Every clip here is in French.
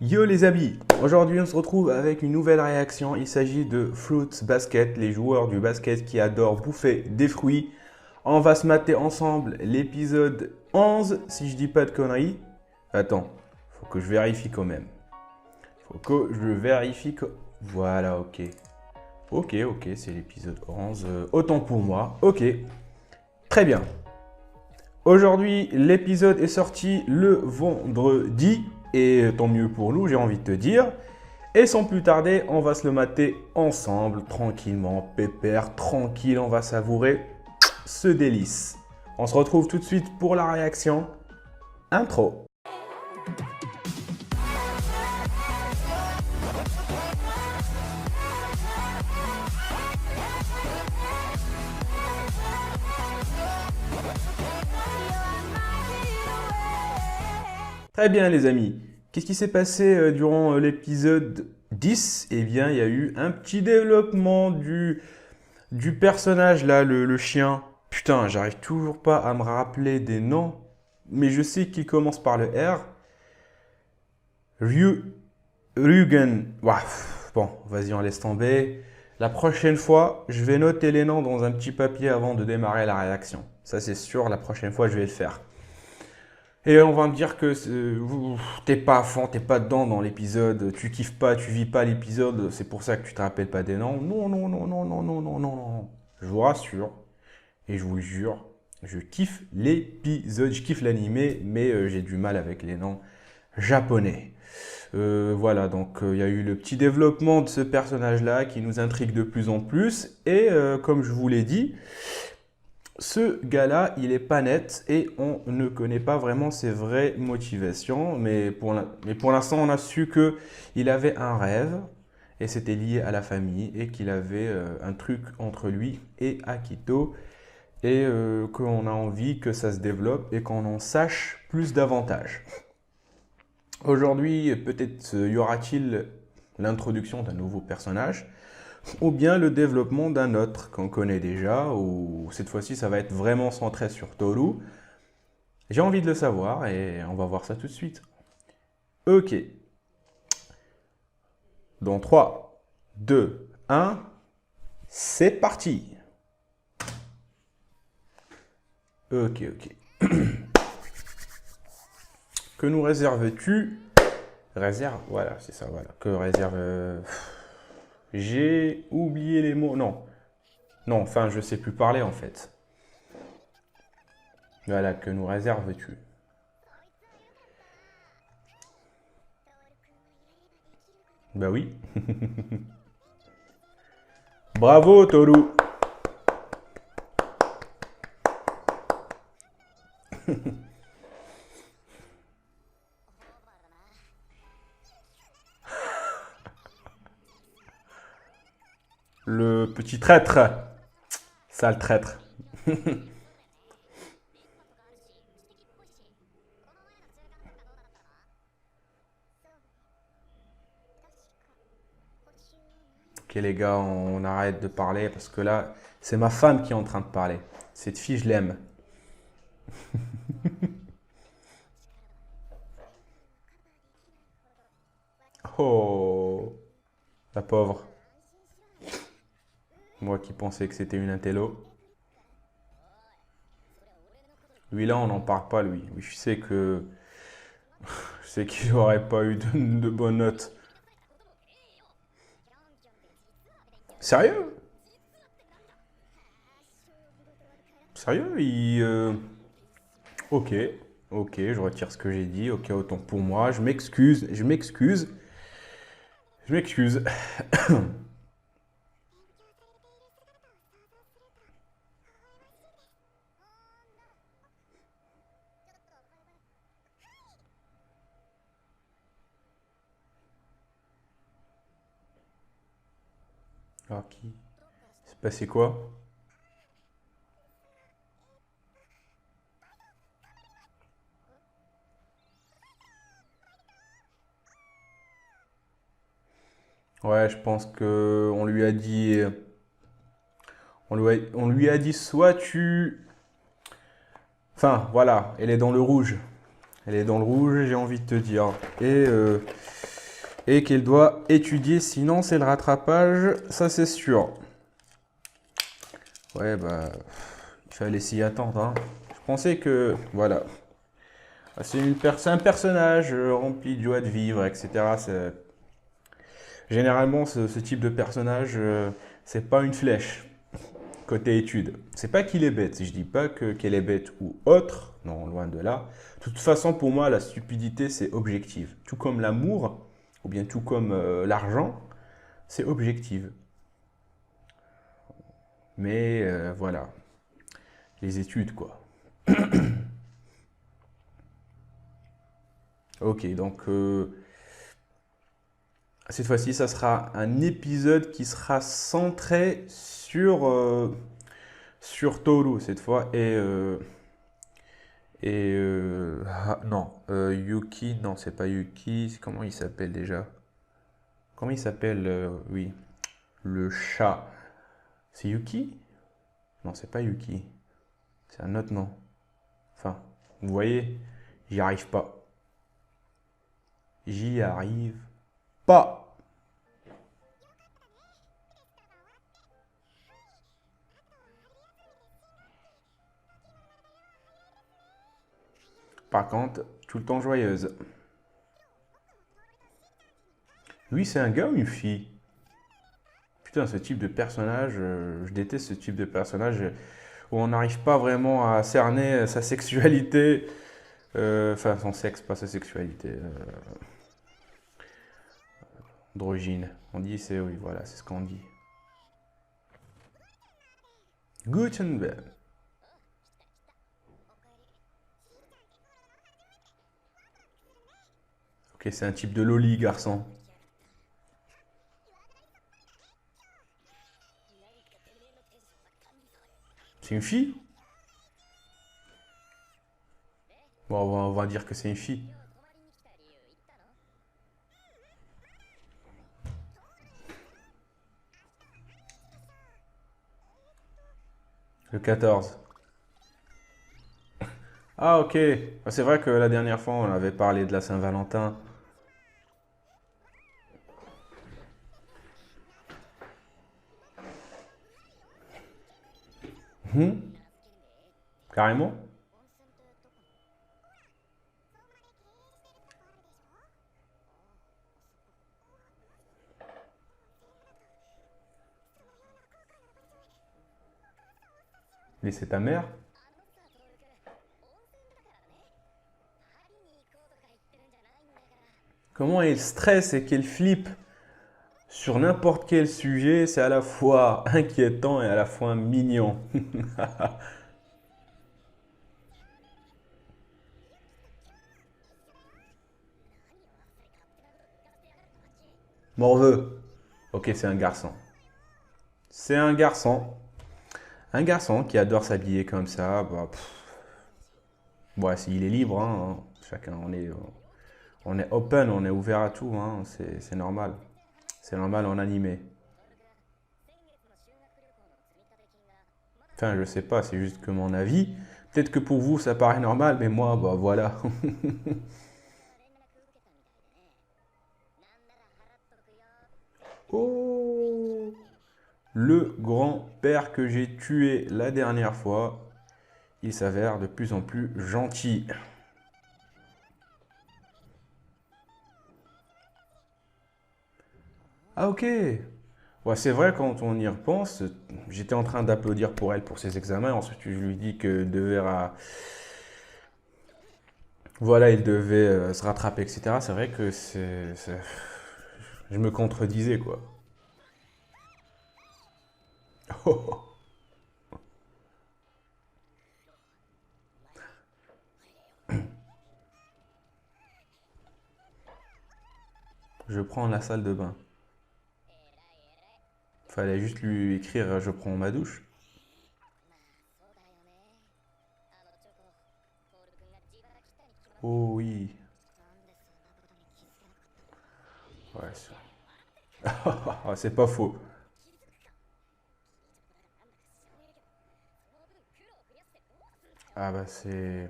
Yo les amis, aujourd'hui on se retrouve avec une nouvelle réaction. Il s'agit de Fruits Basket, les joueurs du basket qui adorent bouffer des fruits. On va se mater ensemble l'épisode 11, si je dis pas de conneries. Attends, faut que je vérifie quand même. Faut que je vérifie que... Voilà, ok. Ok, c'est l'épisode 11. Autant pour moi. Ok, très bien. Aujourd'hui, l'épisode est sorti le vendredi. Et tant mieux pour nous, j'ai envie de te dire. Et sans plus tarder, on va se le mater ensemble, tranquillement, pépère, tranquille. On va savourer ce délice. On se retrouve tout de suite pour la réaction. Intro. Très bien les amis. Qu'est-ce qui s'est passé durant l'épisode 10? Eh bien, il y a eu un petit développement du personnage là, le chien. Putain, j'arrive toujours pas à me rappeler des noms, mais je sais qu'il commence par le R. Rugen. Ouah, bon, vas-y, on laisse tomber. La prochaine fois, je vais noter les noms dans un petit papier avant de démarrer la réaction. Ça, c'est sûr, la prochaine fois, je vais le faire. Et on va me dire que t'es pas à fond, t'es pas dedans dans l'épisode, tu kiffes pas, tu vis pas l'épisode, c'est pour ça que tu te rappelles pas des noms. Non, non, non, non, non, non, non, non, non. Je vous rassure, et je vous le jure, je kiffe l'épisode, je kiffe l'animé, mais j'ai du mal avec les noms japonais. Voilà, donc il y a eu le petit développement de ce personnage-là qui nous intrigue de plus en plus. Et comme je vous l'ai dit, ce gars-là, il est pas net et on ne connaît pas vraiment ses vraies motivations. Mais pour l'instant, on a su qu'il avait un rêve et c'était lié à la famille et qu'il avait un truc entre lui et Akito et qu'on a envie que ça se développe et qu'on en sache plus davantage. Aujourd'hui, peut-être y aura-t-il l'introduction d'un nouveau personnage ou bien le développement d'un autre qu'on connaît déjà, ou cette fois-ci ça va être vraiment centré sur Toru. J'ai envie de le savoir et on va voir ça tout de suite. Ok. Dans 3, 2, 1, c'est parti. Ok. Que nous réserves-tu? Réserve, voilà, c'est ça, voilà. Que réserve... J'ai oublié les mots. Non. Non, enfin, je sais plus parler en fait. Voilà, que nous réserves-tu? Bah oui. Bravo, Toru. Le petit traître. Sale traître. Ok les gars, on arrête de parler parce que là, c'est ma femme qui est en train de parler. Cette fille, je l'aime. Oh, la pauvre. Moi qui pensais que c'était une intello. Lui là, on n'en parle pas lui. Oui, je sais qu'il n'aurait pas eu de bonnes notes. Sérieux? Sérieux? Ok, je retire ce que j'ai dit. Ok, autant pour moi. Je m'excuse. Alors qui? C'est passé quoi? Ouais, je pense que on lui a dit, on lui a dit soit tu, enfin voilà, elle est dans le rouge. Elle est dans le rouge, j'ai envie de te dire. Et et qu'elle doit étudier, sinon c'est le rattrapage, ça c'est sûr. Ouais, bah, il fallait s'y attendre, hein. Je pensais que, voilà, c'est un personnage rempli de joie de vivre, etc. Généralement, ce type de personnage, c'est pas une flèche côté études. C'est pas qu'il est bête, je dis pas qu'elle est bête ou autre, non, loin de là. De toute façon, pour moi, la stupidité, c'est objectif. Tout comme l'amour, ou bien tout comme l'argent, c'est objectif. Mais voilà, les études, quoi. Ok, donc cette fois-ci, ça sera un épisode qui sera centré sur Toru cette fois non, Yuki, non, c'est pas Yuki, comment il s'appelle déjà? Comment il s'appelle? Oui, le chat. C'est Yuki? Non, c'est pas Yuki. C'est un autre nom. Enfin, vous voyez, j'y arrive pas. J'y arrive pas. Par contre, tout le temps joyeuse. Lui, c'est un gars ou une fille? Putain, ce type de personnage, je déteste ce type de personnage où on n'arrive pas vraiment à cerner sa sexualité, enfin son sexe, pas sa sexualité, androgyne. On dit c'est oui, voilà, c'est ce qu'on dit. Gutenberg. Ok, c'est un type de loli, garçon. C'est une fille? Bon, on va dire que c'est une fille. Le 14. Ah, ok. C'est vrai que la dernière fois, on avait parlé de la Saint-Valentin. Carrément? Mais c'est ta mère? Comment elle stresse et qu'elle flippe sur n'importe quel sujet, c'est à la fois inquiétant et à la fois mignon. Morveux. Ok, c'est un garçon. C'est un garçon. Un garçon qui adore s'habiller comme ça. Bah, ouais, il est libre, hein. Chacun, on est open, on est ouvert à tout, hein. C'est normal. C'est normal en animé. Enfin, je sais pas, c'est juste que mon avis. Peut-être que pour vous, ça paraît normal, mais moi, bah voilà. Oh! Le grand-père que j'ai tué la dernière fois, il s'avère de plus en plus gentil. Ah ok. Ouais, c'est vrai quand on y repense, j'étais en train d'applaudir pour elle pour ses examens, ensuite je lui dis que voilà, il devait se rattraper, etc. C'est vrai que je me contredisais quoi. Je prends la salle de bain. Fallait juste lui écrire je prends ma douche. Oh oui. Ouais, ah, c'est pas faux. Ah bah c'est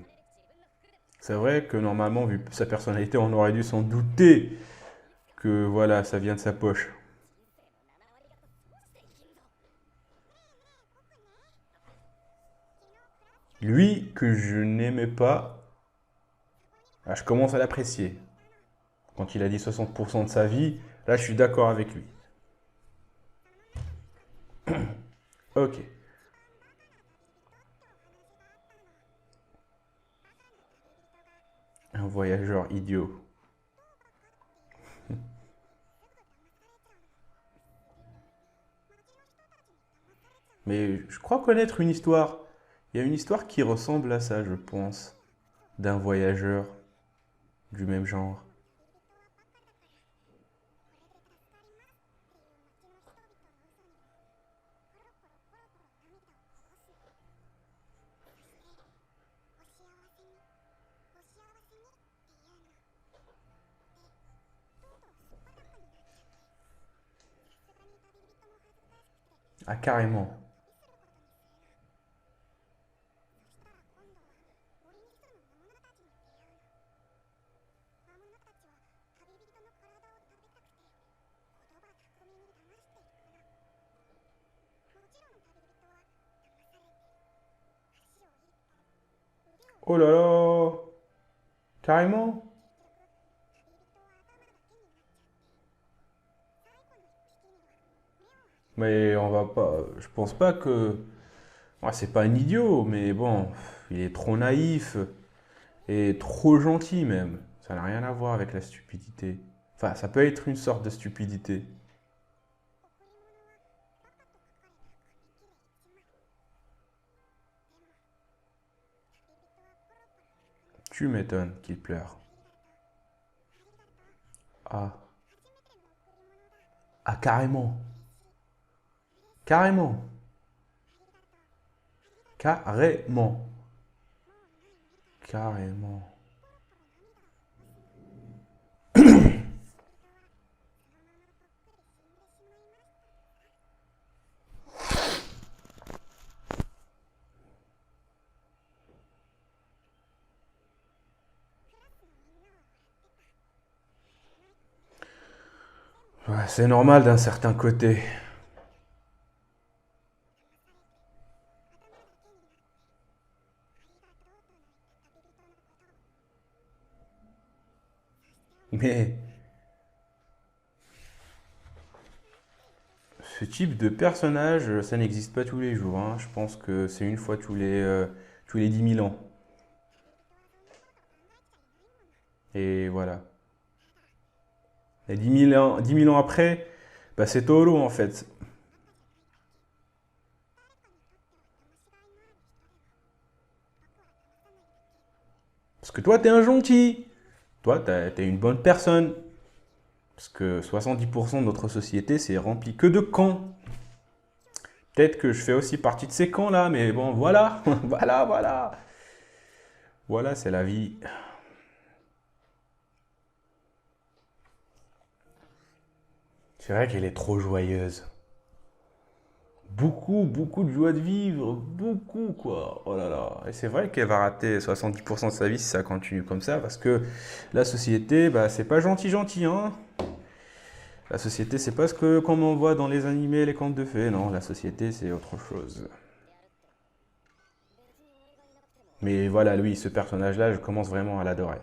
vrai que normalement, vu sa personnalité, on aurait dû s'en douter que voilà, ça vient de sa poche. Lui, que je n'aimais pas, ah, je commence à l'apprécier. Quand il a dit 60% de sa vie, là, je suis d'accord avec lui. Ok. Un voyageur idiot. Mais je crois connaître une histoire. Il y a une histoire qui ressemble à ça, je pense, d'un voyageur du même genre. Ah, carrément. Oh là là, carrément. Mais on va pas. Je pense pas que. Ouais, c'est pas un idiot, mais bon, il est trop naïf et trop gentil même. Ça n'a rien à voir avec la stupidité. Enfin, ça peut être une sorte de stupidité. Tu m'étonnes qu'il pleure. Ah, ah, carrément. Carrément. Carrément. Carrément. Ouais, c'est normal d'un certain côté. Mais ce type de personnage, ça n'existe pas tous les jours, hein. Je pense que c'est une fois tous les 10 000 ans. Et voilà. Et 10 000 ans après, bah c'est Toro en fait. Parce que toi, t'es un gentil. Toi, t'es une bonne personne. Parce que 70% de notre société, c'est rempli que de cons. Peut-être que je fais aussi partie de ces cons-là, mais bon, voilà. Voilà, voilà. Voilà, c'est la vie. C'est vrai qu'elle est trop joyeuse. Beaucoup, beaucoup de joie de vivre. Beaucoup, quoi. Oh là là. Et c'est vrai qu'elle va rater 70% de sa vie si ça continue comme ça, parce que la société, bah, c'est pas gentil, gentil, hein. La société, c'est pas ce que comme on voit dans les animés et les contes de fées. Non, la société, c'est autre chose. Mais voilà, lui, ce personnage-là, je commence vraiment à l'adorer.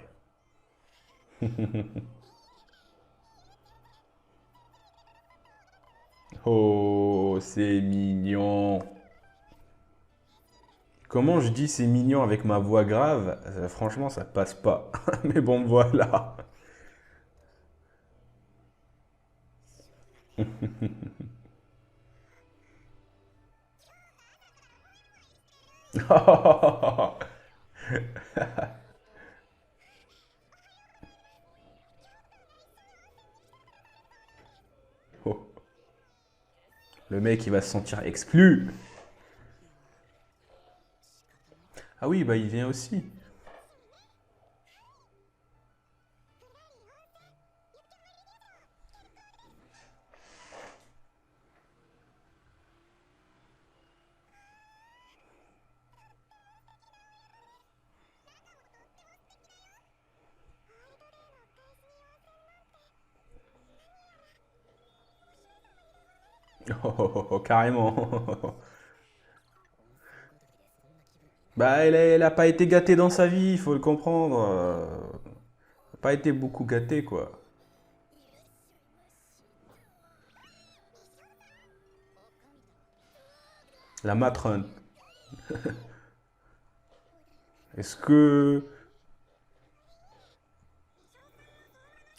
Oh, c'est mignon. Comment je dis c'est mignon avec ma voix grave? Franchement, ça passe pas. Mais bon, voilà. Oh, le mec, il va se sentir exclu. Ah oui, bah il vient aussi. Carrément. Bah, elle a pas été gâtée dans sa vie, il faut le comprendre. Elle a pas été beaucoup gâtée, quoi. La matrone. Est-ce que...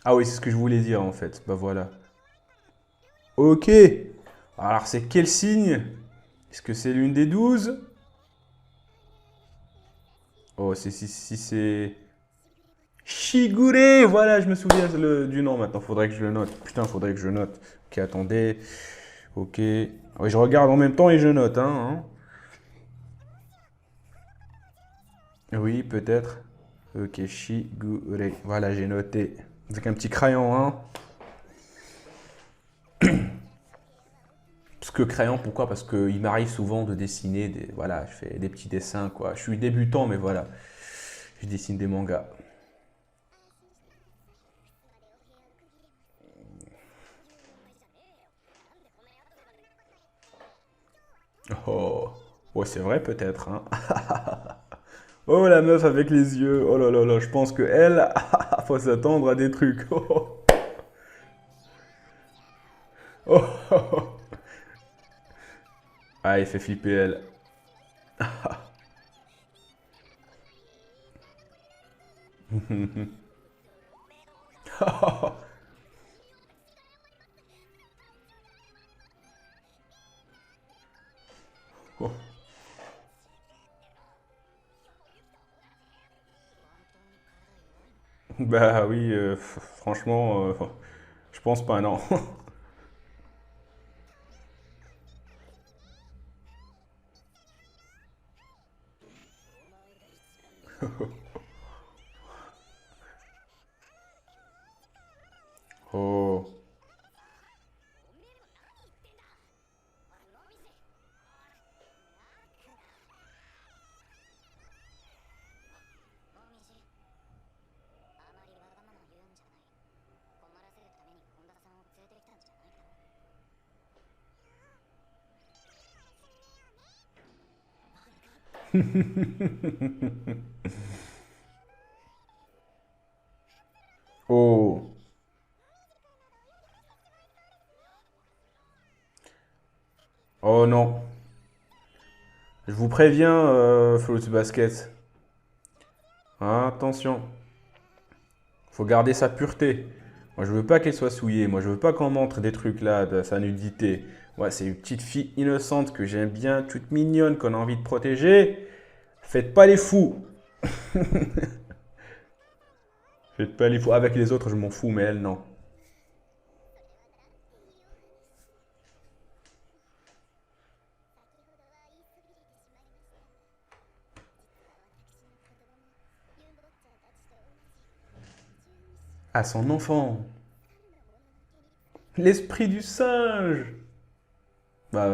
Ah oui, c'est ce que je voulais dire, en fait. Bah voilà. Ok. Alors, c'est quel signe? Est-ce que c'est l'une des 12? Oh, si c'est... Shigure! Voilà, je me souviens du nom maintenant. Faudrait que je le note. Putain, faudrait que je note. Ok, attendez. Ok. Oui, je regarde en même temps et je note, hein. Oui, peut-être. Ok, Shigure. Voilà, j'ai noté. Avec un petit crayon, hein. Parce que crayon, pourquoi? Parce qu'il m'arrive souvent de dessiner des... Voilà, je fais des petits dessins, quoi. Je suis débutant, mais voilà. Je dessine des mangas. Oh. Ouais, c'est vrai, peut-être, hein. Oh, la meuf avec les yeux. Oh là là là, je pense que elle, faut s'attendre à des trucs. Oh, oh, oh. Ah, il fait flipper elle. Oh. Bah oui, franchement, je pense pas, non. Oh. Oh. Oh non. Je vous préviens, Fruits Basket. Attention. Faut garder sa pureté. Moi, je veux pas qu'elle soit souillée. Moi, je veux pas qu'on montre des trucs là, de sa nudité. Moi, c'est une petite fille innocente que j'aime bien, toute mignonne, qu'on a envie de protéger. Faites pas les fous. Faites pas les fous. Avec les autres, je m'en fous, mais elle, non. À son enfant. L'esprit du singe. Bah,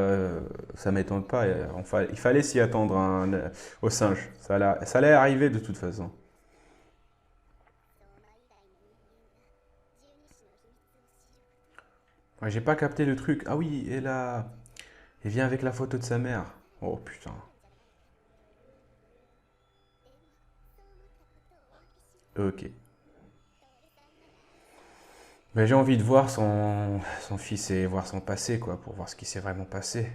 ça m'étonne pas. Il fallait s'y attendre au singe. Ça allait arriver de toute façon. Ouais, j'ai pas capté le truc. Ah oui, elle vient avec la photo de sa mère. Oh putain. Ok. Mais j'ai envie de voir son fils et voir son passé, quoi, pour voir ce qui s'est vraiment passé.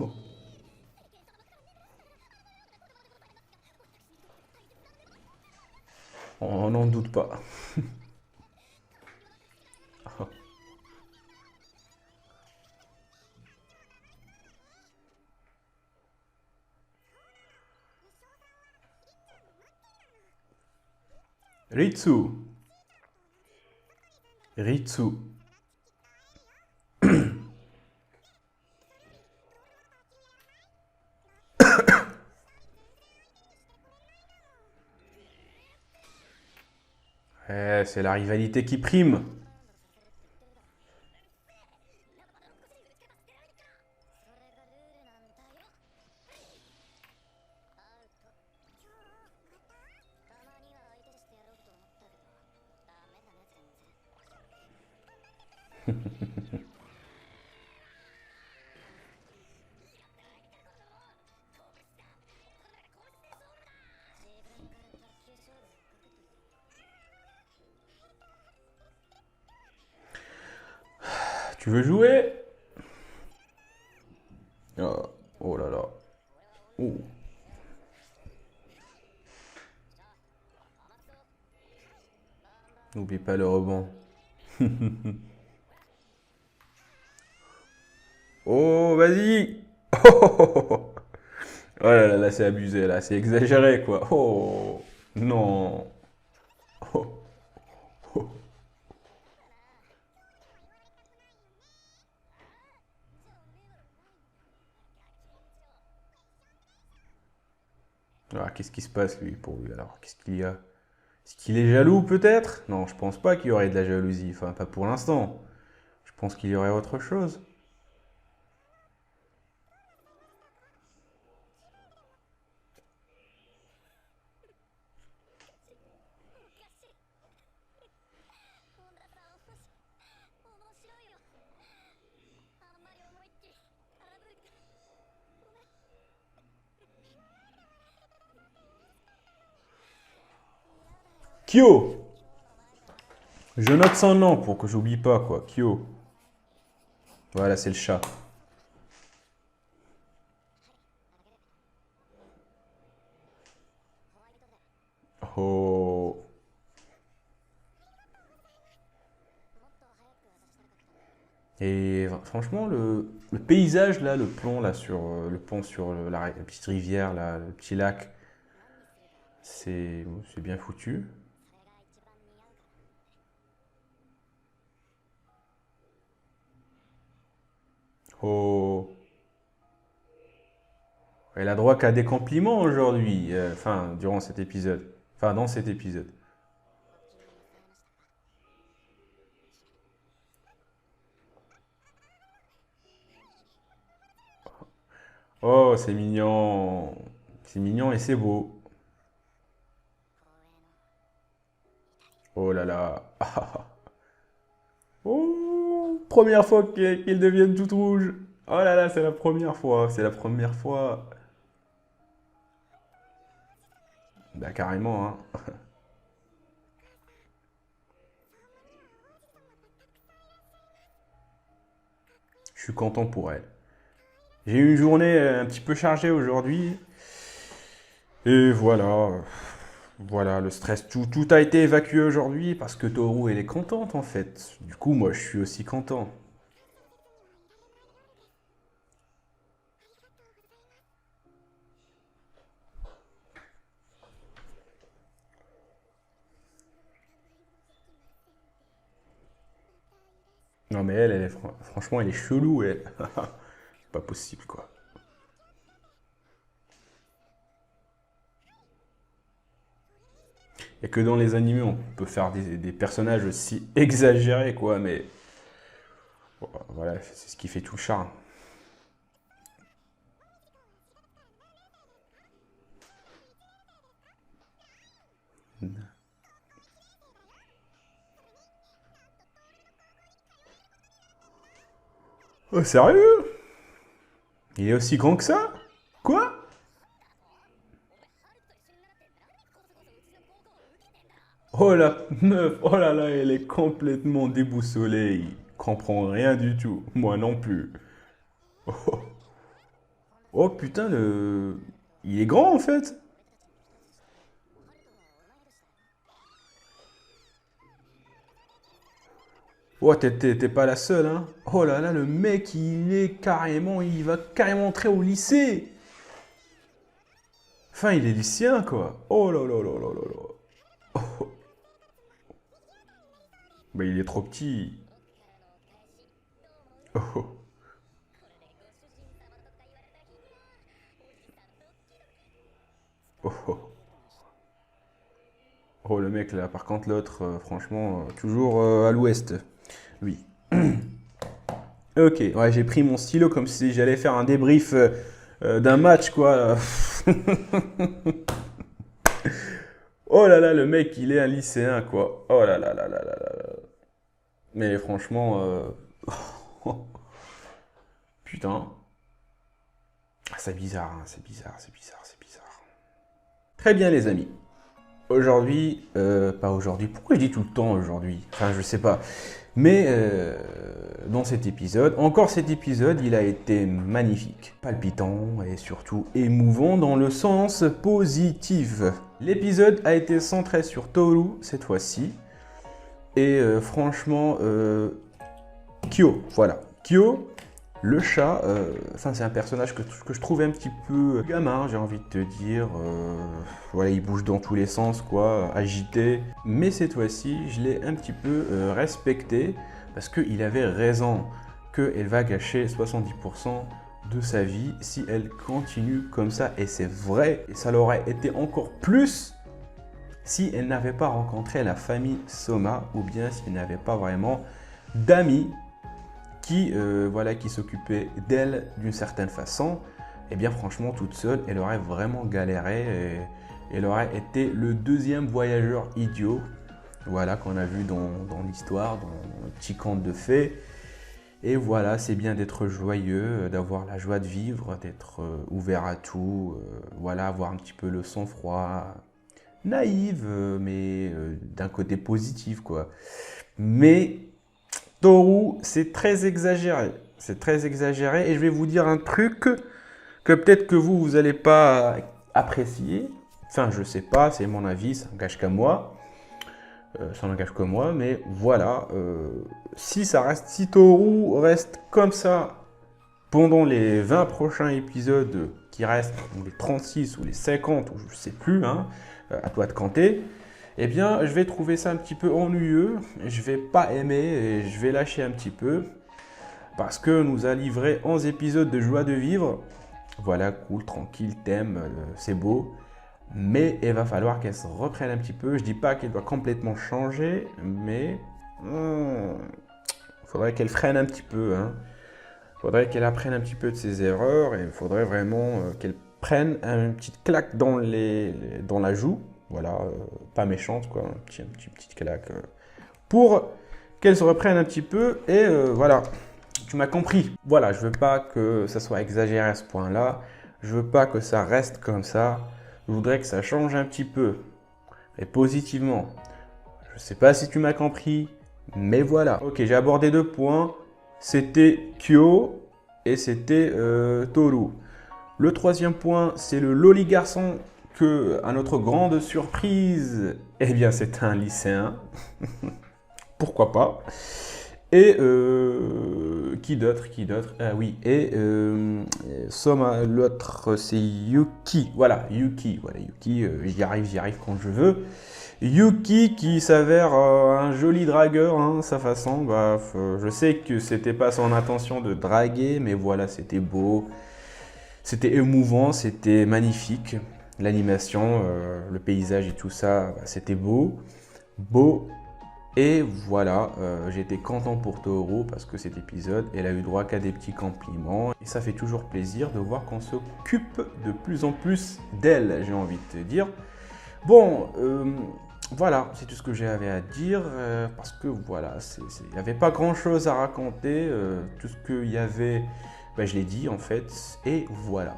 Oh, on n'en doute pas. Ritsu. Ritsu. C'est la rivalité qui prime. Tu veux jouer? Ah, oh là là. Oh. N'oublie pas le rebond. Oh, vas-y! Oh, oh là là, là, c'est abusé, là, c'est exagéré, quoi. Oh, non. Oh, oh. Ah, qu'est-ce qui se passe, lui, pour lui, alors? Qu'est-ce qu'il y a? Est-ce qu'il est jaloux, peut-être? Non, je pense pas qu'il y aurait de la jalousie. Enfin, pas pour l'instant. Je pense qu'il y aurait autre chose. Kyo! Je note son nom pour que j'oublie pas, quoi. Kyo. Voilà, c'est le chat. Oh. Et franchement, le paysage, là, le pont, là, sur le pont sur la petite rivière, là, le petit lac, c'est bien foutu. Oh. Elle a droit qu'à des compliments aujourd'hui, enfin, durant cet épisode. Enfin, dans cet épisode. Oh, c'est mignon. C'est mignon et c'est beau. Oh là là. Oh, première fois qu'ils deviennent tout rouges. Oh là là, c'est la première fois. C'est la première fois. Bah, carrément, hein. Je suis content pour elle. J'ai eu une journée un petit peu chargée aujourd'hui. Et voilà. Voilà, le stress, tout a été évacué aujourd'hui parce que Toru, elle est contente en fait. Du coup, moi, je suis aussi content. Non, mais elle est franchement, elle est chelou, elle. Pas possible, quoi. Et que dans les animés, on peut faire des personnages aussi exagérés, quoi, mais bon, voilà, c'est ce qui fait tout le charme. Oh, sérieux? Il est aussi grand que ça? Quoi? Oh la meuf, oh là là, elle est complètement déboussolée. Il comprend rien du tout. Moi non plus. Oh, oh, putain, il est grand en fait. Oh, t'es pas la seule, hein. Oh là là, le mec, il va carrément entrer au lycée. Enfin, il est lycéen, quoi. Oh là là là là là là. Oh, bah, il est trop petit. Oh, oh, oh. Oh, le mec, là, par contre, l'autre, franchement, toujours à l'ouest. Oui. Ok, ouais, j'ai pris mon stylo comme si j'allais faire un débrief d'un match, quoi. Oh là là, le mec, il est un lycéen, quoi. Oh là là là là là là là. Mais franchement, putain. Ah, c'est bizarre, hein, c'est bizarre, c'est bizarre, c'est bizarre. Très bien les amis. Aujourd'hui, pas aujourd'hui, pourquoi je dis tout le temps aujourd'hui? Enfin, je sais pas. Mais dans cet épisode, encore cet épisode, il a été magnifique, palpitant et surtout émouvant dans le sens positif. L'épisode a été centré sur Toru cette fois-ci. Et franchement, Kyo, voilà. Kyo, le chat, c'est un personnage que je trouvais un petit peu gamin, j'ai envie de te dire. Voilà, il bouge dans tous les sens, quoi, agité. Mais cette fois-ci, je l'ai un petit peu respecté parce qu'il avait raison qu'elle va gâcher 70% de sa vie si elle continue comme ça. Et c'est vrai, et ça l'aurait été encore plus si elle n'avait pas rencontré la famille Soma ou bien si elle n'avait pas vraiment d'amis qui s'occupaient d'elle d'une certaine façon. Et bien franchement, toute seule, elle aurait vraiment galéré et elle aurait été le deuxième voyageur idiot, voilà, qu'on a vu dans l'histoire, dans le petit conte de fées. Et voilà, c'est bien d'être joyeux, d'avoir la joie de vivre, d'être ouvert à tout, voilà, avoir un petit peu le sang-froid, naïve, mais d'un côté positif, quoi. Mais Toru, c'est très exagéré. C'est très exagéré. Et je vais vous dire un truc que peut-être que vous n'allez pas apprécier. Enfin, je sais pas, c'est mon avis, ça n'engage qu'à moi. Ça n'engage que moi, mais voilà. Si Toru reste comme ça pendant les 20 prochains épisodes qui restent, ou les 36 ou les 50, ou je sais plus, hein, à toi de compter, eh bien, je vais trouver ça un petit peu ennuyeux, je vais pas aimer et je vais lâcher un petit peu, parce que nous a livré 11 épisodes de joie de vivre. Voilà, cool, tranquille, thème, c'est beau, mais il va falloir qu'elle se reprenne un petit peu. Je dis pas qu'elle doit complètement changer, mais il faudrait qu'elle freine un petit peu, hein. Il faudrait qu'elle apprenne un petit peu de ses erreurs et il faudrait vraiment qu'elle prenne une petite claque dans la joue. Voilà, pas méchante, quoi, une petite claque. Pour qu'elle se reprenne un petit peu et voilà, tu m'as compris. Voilà, je veux pas que ça soit exagéré à ce point-là. Je veux pas que ça reste comme ça. Je voudrais que ça change un petit peu, et positivement. Je sais pas si tu m'as compris, mais voilà. Ok, j'ai abordé 2 points. C'était Kyo et c'était Toru. Le 3e point, c'est le loli garçon que, à notre grande surprise, eh bien c'est un lycéen. Pourquoi pas. Et qui d'autre? Ah oui, et Soma, l'autre c'est Yuki. Voilà, Yuki, j'y arrive quand je veux. Yuki qui s'avère un joli dragueur, hein, sa façon. Bah, je sais que c'était pas son intention de draguer, mais voilà, c'était beau, c'était émouvant, c'était magnifique. L'animation, le paysage et tout ça, bah, c'était beau. Et voilà, j'étais content pour Toru parce que cet épisode, elle a eu droit qu'à des petits compliments. Et ça fait toujours plaisir de voir qu'on s'occupe de plus en plus d'elle, j'ai envie de te dire. Bon, voilà, c'est tout ce que j'avais à dire, parce que voilà, il n'y avait pas grand chose à raconter, tout ce qu'il y avait, ben, je l'ai dit en fait, et voilà.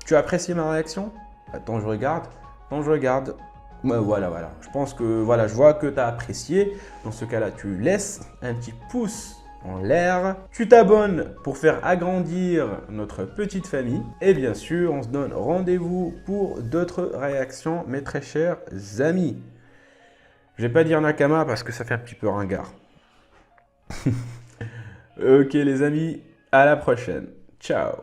Tu as apprécié ma réaction? Attends, je regarde, ben, voilà, je pense que, voilà, je vois que tu as apprécié. Dans ce cas-là, tu laisses un petit pouce en l'air, tu t'abonnes pour faire agrandir notre petite famille et bien sûr on se donne rendez-vous pour d'autres réactions mes très chers amis. Je vais pas dire Nakama parce que ça fait un petit peu ringard. Ok les amis, à la prochaine. Ciao.